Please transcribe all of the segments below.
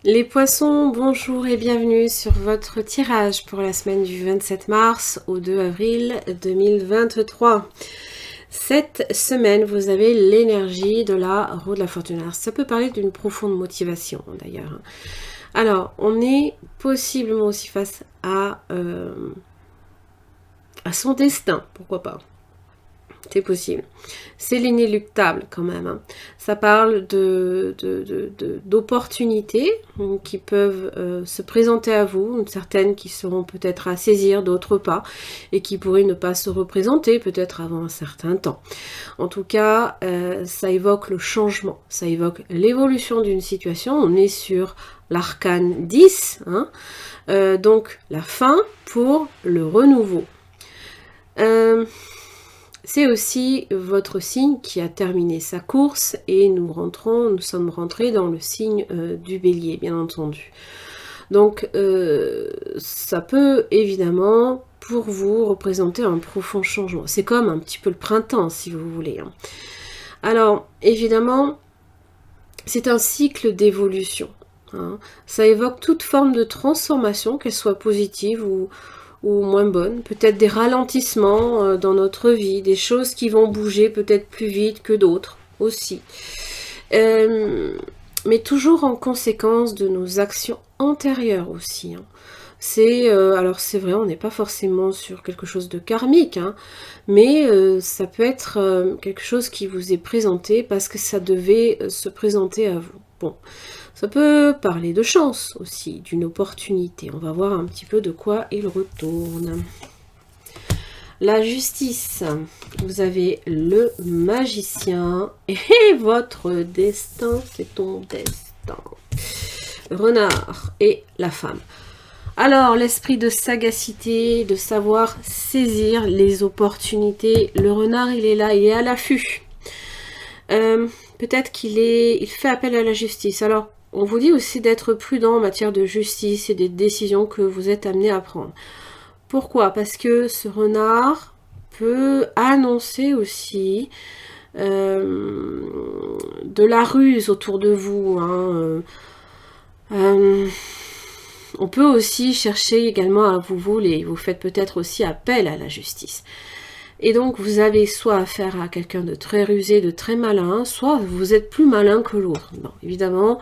Les poissons, bonjour et bienvenue sur votre tirage pour la semaine du 27 mars au 2 avril 2023. Cette semaine, vous avez l'énergie de la roue de la fortune. Alors, ça peut parler d'une profonde motivation d'ailleurs. Alors, on est possiblement aussi face à son destin, pourquoi pas. C'est possible. C'est l'inéluctable quand même. Hein. Ça parle d'opportunités qui peuvent se présenter à vous, certaines qui seront peut-être à saisir, d'autres pas, et qui pourraient ne pas se représenter peut-être avant un certain temps. En tout cas, ça évoque le changement, ça évoque l'évolution d'une situation. On est sur l'arcane 10, hein, donc la fin pour le renouveau. C'est aussi votre signe qui a terminé sa course et nous sommes rentrés dans le signe du bélier, bien entendu. Donc, ça peut évidemment, pour vous, représenter un profond changement. C'est comme un petit peu le printemps, si vous voulez. Hein. Alors, évidemment, c'est un cycle d'évolution. Hein. Ça évoque toute forme de transformation, qu'elle soit positive ou moins bonnes, peut-être des ralentissements dans notre vie, des choses qui vont bouger peut-être plus vite que d'autres aussi. Mais toujours en conséquence de nos actions antérieures aussi. Hein. Alors c'est vrai, on n'est pas forcément sur quelque chose de karmique, hein, mais ça peut être quelque chose qui vous est présenté parce que ça devait se présenter à vous. Bon, ça peut parler de chance aussi, d'une opportunité. On va voir un petit peu de quoi il retourne. La justice. Vous avez le magicien et votre destin, c'est ton destin. Renard et la femme. Alors, l'esprit de sagacité, de savoir saisir les opportunités. Le renard, il est là, il est à l'affût. Peut-être il fait appel à la justice. Alors, on vous dit aussi d'être prudent en matière de justice et des décisions que vous êtes amené à prendre. Pourquoi? Parce que ce renard peut annoncer aussi de la ruse autour de vous. Hein. On peut aussi chercher également à vous voler. Vous faites peut-être aussi appel à la justice. Et donc, vous avez soit affaire à quelqu'un de très rusé, de très malin, soit vous êtes plus malin que l'autre. Bon, évidemment,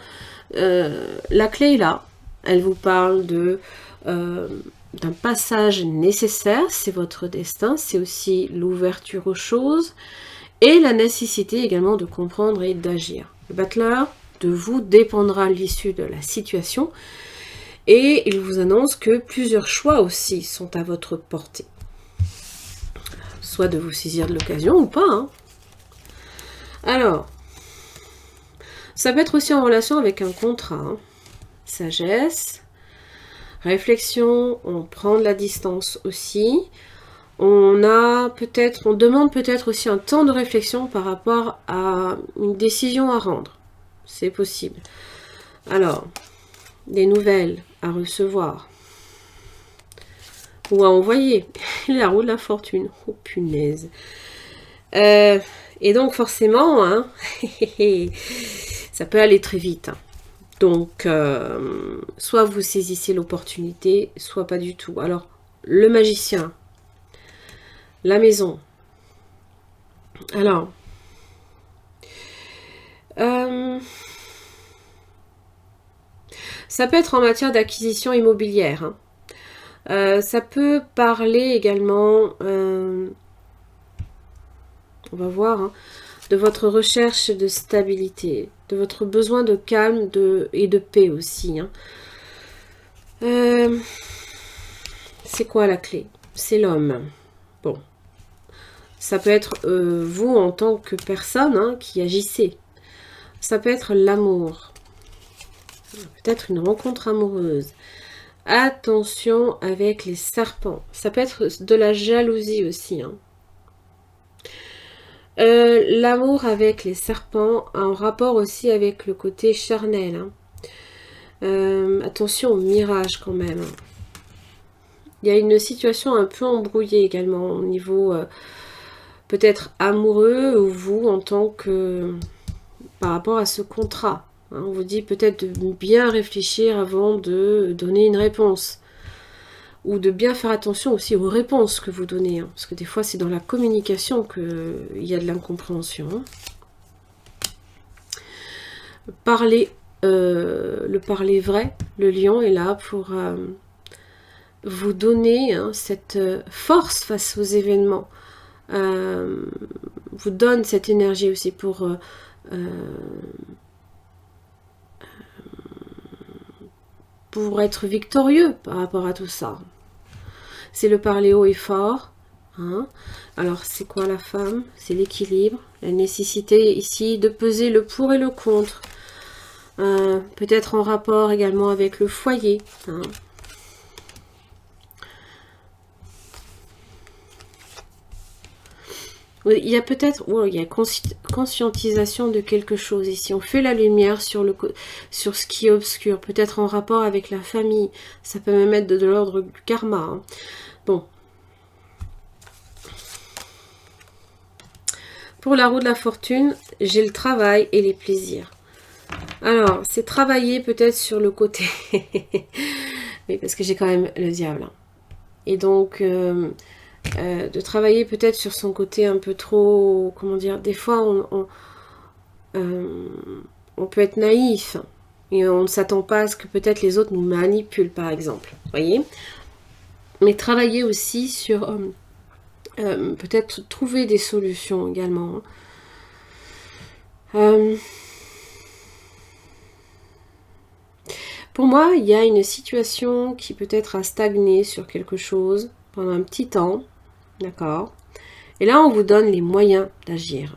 la clé est là. Elle vous parle d'un passage nécessaire, c'est votre destin, c'est aussi l'ouverture aux choses et la nécessité également de comprendre et d'agir. Le battleur, de vous dépendra l'issue de la situation et il vous annonce que plusieurs choix aussi sont à votre portée. Soit de vous saisir de l'occasion ou pas. Hein. Alors, ça peut être aussi en relation avec un contrat. Hein. Sagesse, réflexion, on prend de la distance aussi. On demande peut-être aussi un temps de réflexion par rapport à une décision à rendre. C'est possible. Alors, des nouvelles à recevoir. Ou à envoyer. La roue de la fortune. Oh punaise. Et donc forcément, hein, ça peut aller très vite. Hein. Donc, soit vous saisissez l'opportunité, soit pas du tout. Alors, le magicien. La maison. Alors, ça peut être en matière d'acquisition immobilière. Hein. Ça peut parler également, on va voir, hein, de votre recherche de stabilité, de votre besoin de calme et de paix aussi. Hein. C'est quoi la clé? C'est l'homme. Bon. Ça peut être vous en tant que personne hein, qui agissez. Ça peut être l'amour. Peut-être une rencontre amoureuse. Attention avec les serpents. Ça peut être de la jalousie aussi. Hein. L'amour avec les serpents a un rapport aussi avec le côté charnel. Hein. Attention au mirage quand même. Il y a une situation un peu embrouillée également au niveau peut-être amoureux ou vous en tant que par rapport à ce contrat. On vous dit peut-être de bien réfléchir avant de donner une réponse. Ou de bien faire attention aussi aux réponses que vous donnez. Parce que des fois, c'est dans la communication qu'il y a de l'incompréhension. Le parler vrai, le lion est là pour vous donner cette force face aux événements. Vous donne cette énergie aussi pour être victorieux par rapport à tout ça. C'est le parler haut et fort. Alors, c'est quoi la femme? C'est l'équilibre, la nécessité ici de peser le pour et le contre. Peut-être en rapport également avec le foyer. Il y a peut-être conscientisation de quelque chose ici. On fait la lumière sur ce qui est obscur. Peut-être en rapport avec la famille. Ça peut même être de l'ordre du karma. Bon. Pour la roue de la fortune, j'ai le travail et les plaisirs. Alors, c'est travailler peut-être sur le côté. Oui, parce que j'ai quand même le diable. Et donc, de travailler peut-être sur son côté un peu trop... Comment dire? Des fois, on peut être naïf. Et on ne s'attend pas à ce que peut-être les autres nous manipulent, par exemple. Vous voyez? Mais travailler aussi sur... peut-être trouver des solutions également. Pour moi, il y a une situation qui peut-être a stagné sur quelque chose pendant un petit temps, d'accord? Et là, on vous donne les moyens d'agir.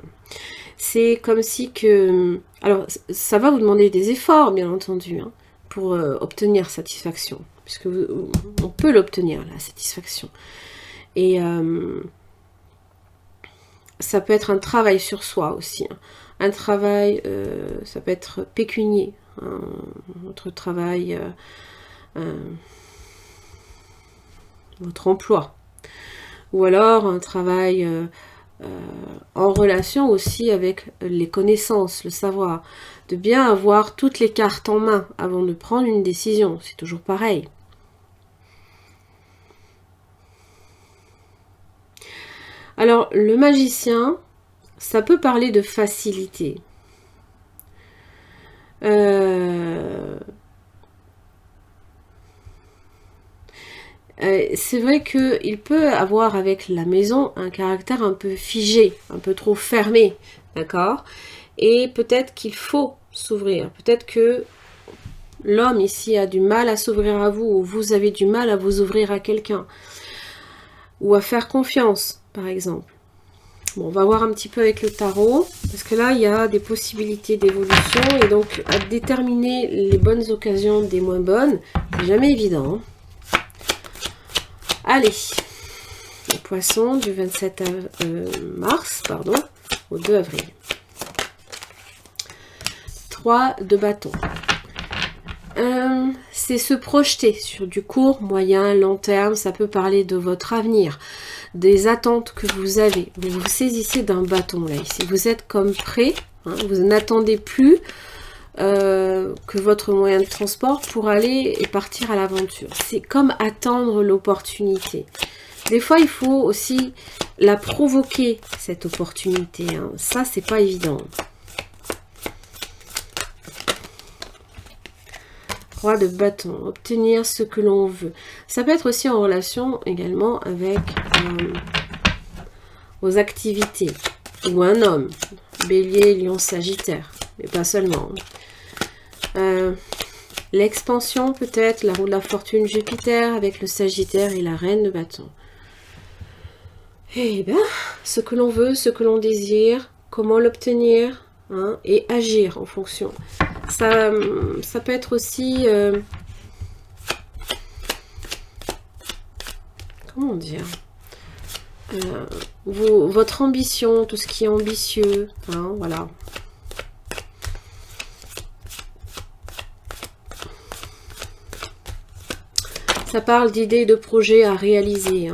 C'est comme si que... Alors, ça va vous demander des efforts, bien entendu, pour obtenir satisfaction, puisque on peut l'obtenir, la satisfaction. Et ça peut être un travail sur soi aussi. Un travail, ça peut être pécunier. Votre travail, votre emploi. Ou alors un travail en relation aussi avec les connaissances, le savoir. De bien avoir toutes les cartes en main avant de prendre une décision. C'est toujours pareil. Alors, le magicien, ça peut parler de facilité. C'est vrai qu'il peut avoir avec la maison un caractère un peu figé, un peu trop fermé, d'accord? Et peut-être qu'il faut s'ouvrir. Peut-être que l'homme ici a du mal à s'ouvrir à vous, ou vous avez du mal à vous ouvrir à quelqu'un, ou à faire confiance, par exemple. Bon, on va voir un petit peu avec le tarot, parce que là, il y a des possibilités d'évolution, et donc à déterminer les bonnes occasions des moins bonnes, c'est jamais évident. Allez, le poisson du 27 mars, pardon, au 2 avril. 3 de bâton. C'est se projeter sur du court, moyen, long terme. Ça peut parler de votre avenir, des attentes que vous avez. Vous vous saisissez d'un bâton là ici. Vous êtes comme prêt. Vous n'attendez plus que votre moyen de transport pour aller et partir à l'aventure. C'est comme attendre l'opportunité. Des fois, il faut aussi la provoquer, cette opportunité. Ça, c'est pas évident. Roi de bâton, obtenir ce que l'on veut. Ça peut être aussi en relation également avec vos activités. Ou un homme, bélier, lion, sagittaire. Mais pas seulement. L'expansion peut-être, la roue de la fortune Jupiter avec le sagittaire et la reine de bâton. Eh bien, ce que l'on veut, ce que l'on désire, comment l'obtenir, et agir en fonction. Ça peut être aussi... comment dire, votre ambition, tout ce qui est ambitieux, voilà. Ça parle d'idées, de projets à réaliser.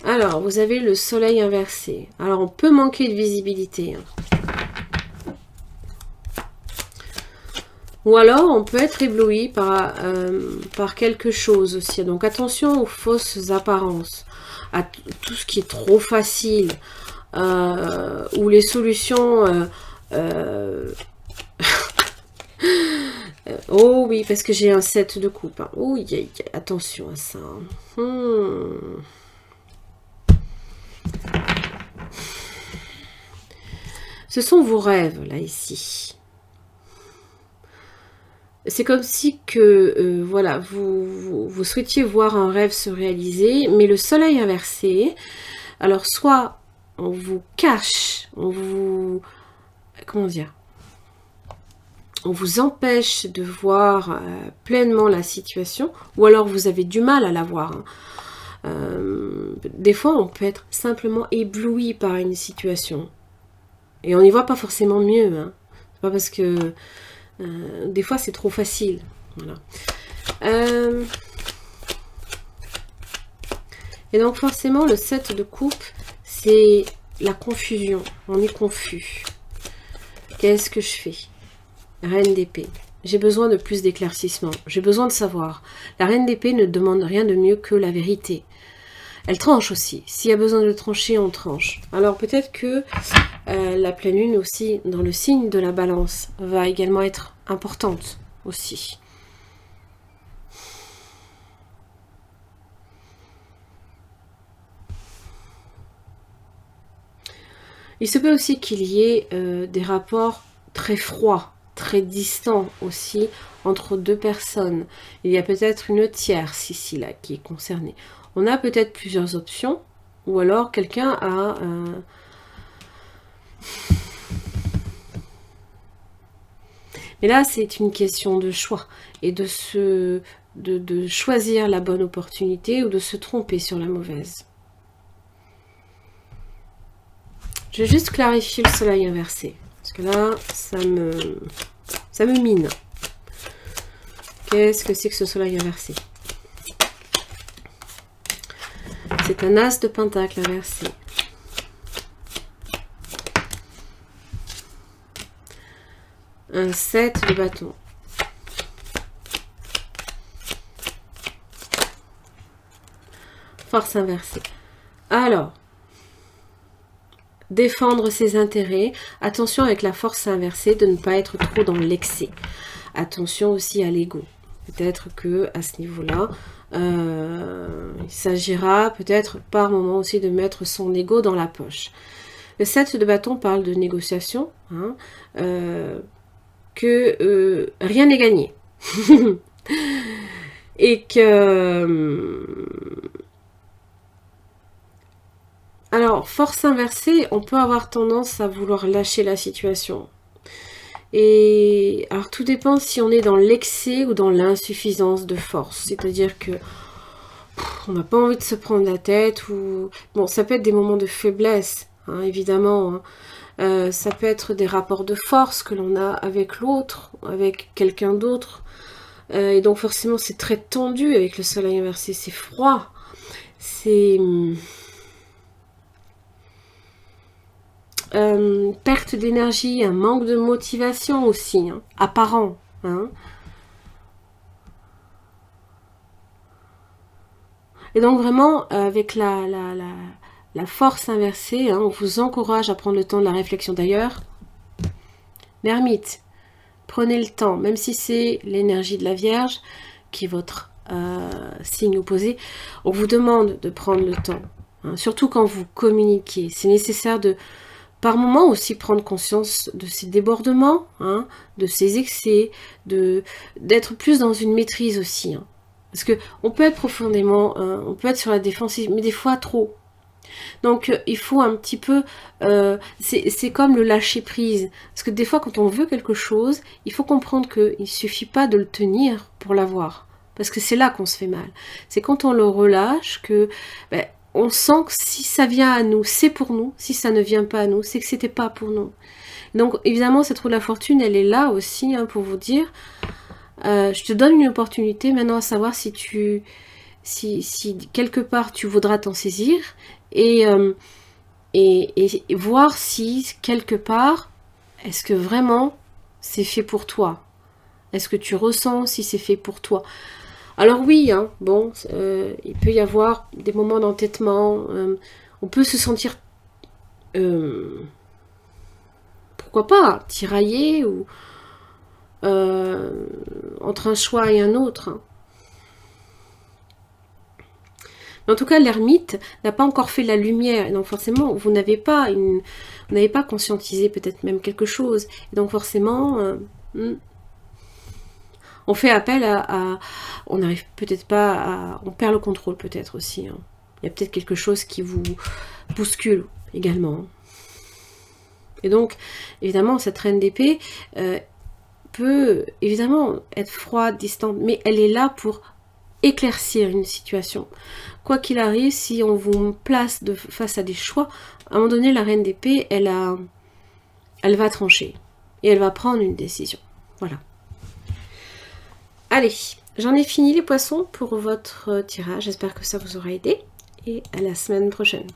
Alors, vous avez le soleil inversé. Alors, on peut manquer de visibilité. Ou alors, on peut être ébloui par quelque chose aussi. Donc, attention aux fausses apparences, à tout ce qui est trop facile, ou les solutions... oh oui, parce que j'ai un 7 de coupe. Hein. Oh, attention à ça. Ce sont vos rêves, là, ici. C'est comme si que, voilà, vous souhaitiez voir un rêve se réaliser, mais le soleil inversé, alors soit on vous cache, on vous... Comment dire ? On vous empêche de voir pleinement la situation, ou alors vous avez du mal à la voir. Hein. Des fois, on peut être simplement ébloui par une situation. Et on n'y voit pas forcément mieux. Hein. C'est pas parce que... des fois, c'est trop facile. Voilà. Et donc, forcément, le 7 de coupe, c'est la confusion. On est confus. Qu'est-ce que je fais ? Reine d'épée. J'ai besoin de plus d'éclaircissement. J'ai besoin de savoir. La reine d'épée ne demande rien de mieux que la vérité. Elle tranche aussi. S'il y a besoin de trancher, on tranche. Alors peut-être que la pleine lune aussi, dans le signe de la balance, va également être importante aussi. Il se peut aussi qu'il y ait des rapports très froids, très distants aussi, entre deux personnes. Il y a peut-être une tierce ici, là, qui est concernée. On a peut-être plusieurs options, ou alors quelqu'un a... Mais là, c'est une question de choix, et de choisir la bonne opportunité, ou de se tromper sur la mauvaise. Je vais juste clarifier le soleil inversé. Parce que là, ça me mine. Qu'est-ce que c'est que ce soleil inversé? C'est un as de pentacle inversé. Un 7 de bâton. Force inversée. Alors, défendre ses intérêts. Attention avec la force inversée de ne pas être trop dans l'excès. Attention aussi à l'ego. Peut-être que à ce niveau-là, il s'agira peut-être par moment aussi de mettre son ego dans la poche. Le 7 de bâton parle de négociation, hein, que rien n'est gagné. Et que... alors, force inversée, on peut avoir tendance à vouloir lâcher la situation. Et alors, tout dépend si on est dans l'excès ou dans l'insuffisance de force. C'est-à-dire que on n'a pas envie de se prendre la tête. Ou bon, ça peut être des moments de faiblesse, hein, évidemment. Hein. Ça peut être des rapports de force que l'on a avec l'autre, avec quelqu'un d'autre. Et donc, forcément, c'est très tendu avec le soleil inversé. C'est froid. C'est... perte d'énergie, un manque de motivation aussi, hein, apparent. Hein. Et donc vraiment, avec la force inversée, hein, on vous encourage à prendre le temps de la réflexion. D'ailleurs, l'ermite, prenez le temps, même si c'est l'énergie de la Vierge, qui est votre signe opposé, on vous demande de prendre le temps. Hein, surtout quand vous communiquez. C'est nécessaire de... par moment aussi prendre conscience de ces débordements, hein, de ces excès, d'être plus dans une maîtrise aussi. Hein. Parce qu'on peut être profondément, on peut être sur la défensive, mais des fois trop. Donc il faut un petit peu, c'est comme le lâcher prise. Parce que des fois quand on veut quelque chose, il faut comprendre qu'il ne suffit pas de le tenir pour l'avoir. Parce que c'est là qu'on se fait mal. C'est quand on le relâche que... ben, on sent que si ça vient à nous, c'est pour nous. Si ça ne vient pas à nous, c'est que c'était pas pour nous. Donc, évidemment, cette roue de la fortune, elle est là aussi, hein, pour vous dire, je te donne une opportunité maintenant à savoir si quelque part tu voudras t'en saisir et voir si quelque part, est-ce que vraiment c'est fait pour toi? Est-ce que tu ressens si c'est fait pour toi? Alors oui, hein, bon, il peut y avoir des moments d'entêtement, on peut se sentir, pourquoi pas, tiraillé ou entre un choix et un autre. Hein. Mais en tout cas, l'ermite n'a pas encore fait la lumière, et donc forcément, vous n'avez pas conscientisé peut-être même quelque chose, et donc forcément, on fait appel on n'arrive peut-être pas à, on perd le contrôle peut-être aussi. Hein. Il y a peut-être quelque chose qui vous bouscule également. Et donc, évidemment, cette reine d'épée peut évidemment être froide, distante, mais elle est là pour éclaircir une situation. Quoi qu'il arrive, si on vous place face à des choix, à un moment donné, la reine d'épée, elle va trancher. Et elle va prendre une décision. Voilà. Allez, j'en ai fini les poissons pour votre tirage. J'espère que ça vous aura aidé. Et à la semaine prochaine.